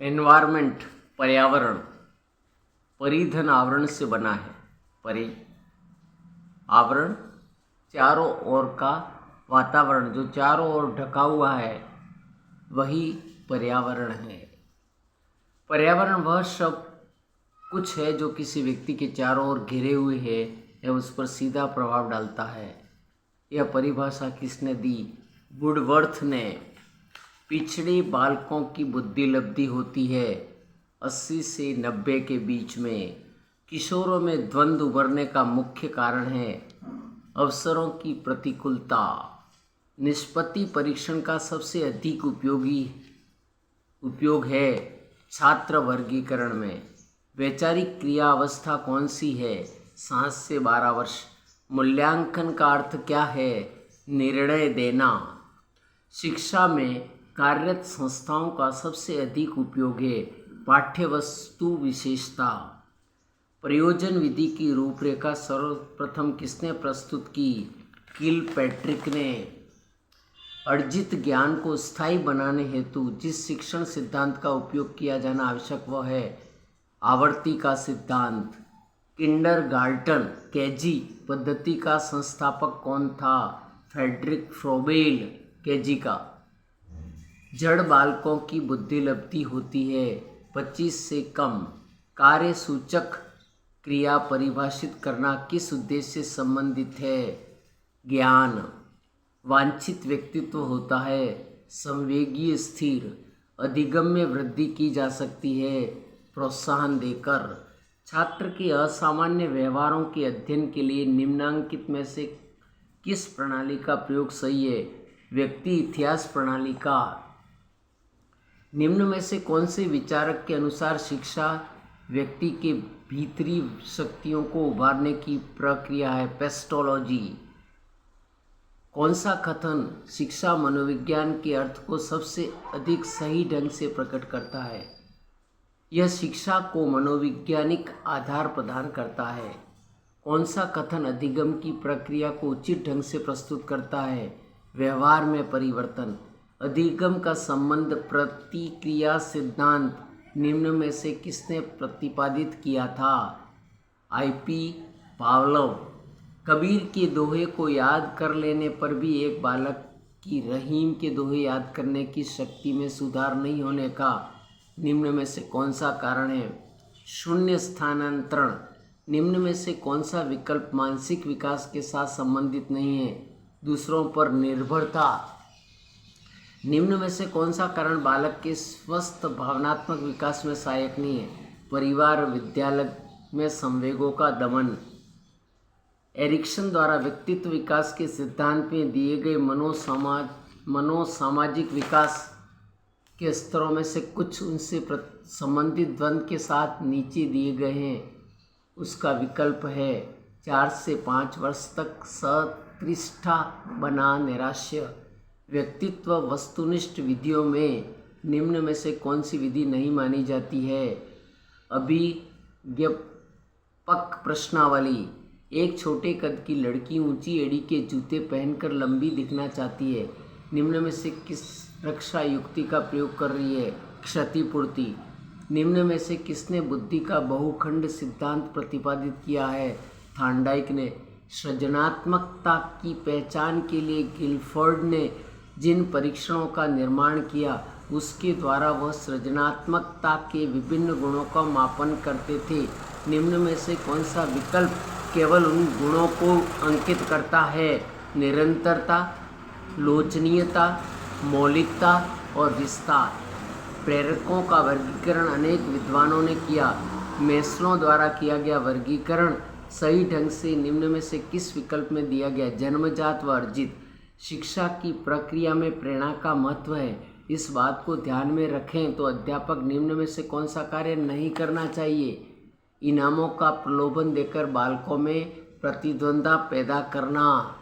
Environment पर्यावरण परिधन आवरण से बना है। परि आवरण चारों ओर का वातावरण जो चारों ओर ढका हुआ है वही पर्यावरण है। पर्यावरण वह सब कुछ है जो किसी व्यक्ति के चारों ओर घिरे हुए है या उस पर सीधा प्रभाव डालता है। यह परिभाषा किसने दी? वुडवर्थ ने। पिछड़े बालकों की बुद्धिलब्धि होती है 80 से 90 के बीच में। किशोरों में द्वंद्व उभरने का मुख्य कारण है अवसरों की प्रतिकूलता। निष्पत्ति परीक्षण का सबसे अधिक उपयोग है छात्र वर्गीकरण में। वैचारिक क्रिया अवस्था कौन सी है? 7 से 12 वर्ष। मूल्यांकन का अर्थ क्या है? निर्णय देना। शिक्षा में कार्यरत संस्थाओं का सबसे अधिक उपयोग है पाठ्यवस्तु विशेषता। प्रयोजन विधि की रूपरेखा सर्वप्रथम किसने प्रस्तुत की? किलपैट्रिक ने। अर्जित ज्ञान को स्थायी बनाने हेतु जिस शिक्षण सिद्धांत का उपयोग किया जाना आवश्यक वह है आवर्ती का सिद्धांत। किंडरगार्टन केजी पद्धति का संस्थापक कौन था? फ्रेडरिक फ्रोबेल केजी का। जड़ बालकों की बुद्धिलब्धि होती है 25 से कम। कार्य सूचक क्रिया परिभाषित करना किस उद्देश्य से संबंधित है? ज्ञान। वांछित व्यक्तित्व होता है संवेगीय स्थिर। अधिगम में वृद्धि की जा सकती है प्रोत्साहन देकर। छात्र के असामान्य व्यवहारों के अध्ययन के लिए निम्नांकित में से किस प्रणाली का प्रयोग सही है? व्यक्ति इतिहास प्रणाली का। निम्न में से कौन से विचारक के अनुसार शिक्षा व्यक्ति के भीतरी शक्तियों को उभारने की प्रक्रिया है? पेस्टोलॉजी। कौन सा कथन शिक्षा मनोविज्ञान के अर्थ को सबसे अधिक सही ढंग से प्रकट करता है? यह शिक्षा को मनोवैज्ञानिक आधार प्रदान करता है। कौन सा कथन अधिगम की प्रक्रिया को उचित ढंग से प्रस्तुत करता है? व्यवहार में परिवर्तन। अधिगम का संबंध प्रतिक्रिया सिद्धांत निम्न में से किसने प्रतिपादित किया था? IP Pavlov. कबीर के दोहे को याद कर लेने पर भी एक बालक की रहीम के दोहे याद करने की शक्ति में सुधार नहीं होने का निम्न में से कौन सा कारण है? शून्य स्थानांतरण। निम्न में से कौन सा विकल्प मानसिक विकास के साथ संबंधित नहीं है? दूसरों पर निर्भरता। निम्न में से कौन सा कारण बालक के स्वस्थ भावनात्मक विकास में सहायक नहीं है? परिवार विद्यालय में संवेगों का दमन। एरिक्सन द्वारा व्यक्तित्व विकास के सिद्धांत में दिए गए मनोसामाजिक विकास के स्तरों में से कुछ उनसे संबंधित द्वंद्व के साथ नीचे दिए गए हैं। उसका विकल्प है 4 से 5 वर्ष तक सत्कृष्ठा बना निराश्य। व्यक्तित्व वस्तुनिष्ठ विधियों में निम्न में से कौन सी विधि नहीं मानी जाती है? अभिज्ञापक प्रश्नावली। एक छोटे कद की लड़की ऊंची एड़ी के जूते पहनकर लंबी दिखना चाहती है। निम्न में से किस रक्षा युक्ति का प्रयोग कर रही है? क्षतिपूर्ति। निम्न में से किसने बुद्धि का बहुखंड सिद्धांत प्रतिपादित किया है? थार्नडाइक ने। सृजनात्मकता की पहचान के लिए गिलफोर्ड ने जिन परीक्षणों का निर्माण किया उसके द्वारा वह सृजनात्मकता के विभिन्न गुणों का मापन करते थे। निम्न में से कौन सा विकल्प केवल उन गुणों को अंकित करता है? निरंतरता, लोचनीयता, मौलिकता और विस्तार। प्रेरकों का वर्गीकरण अनेक विद्वानों ने किया। मेस्लो द्वारा किया गया वर्गीकरण सही ढंग से निम्न में से किस विकल्प में दिया गया? जन्मजात व अर्जित। शिक्षा की प्रक्रिया में प्रेरणा का महत्व है। इस बात को ध्यान में रखें तो अध्यापक निम्न में से कौन सा कार्य नहीं करना चाहिए? इनामों का प्रलोभन देकर बालकों में प्रतिद्वंद्विता पैदा करना।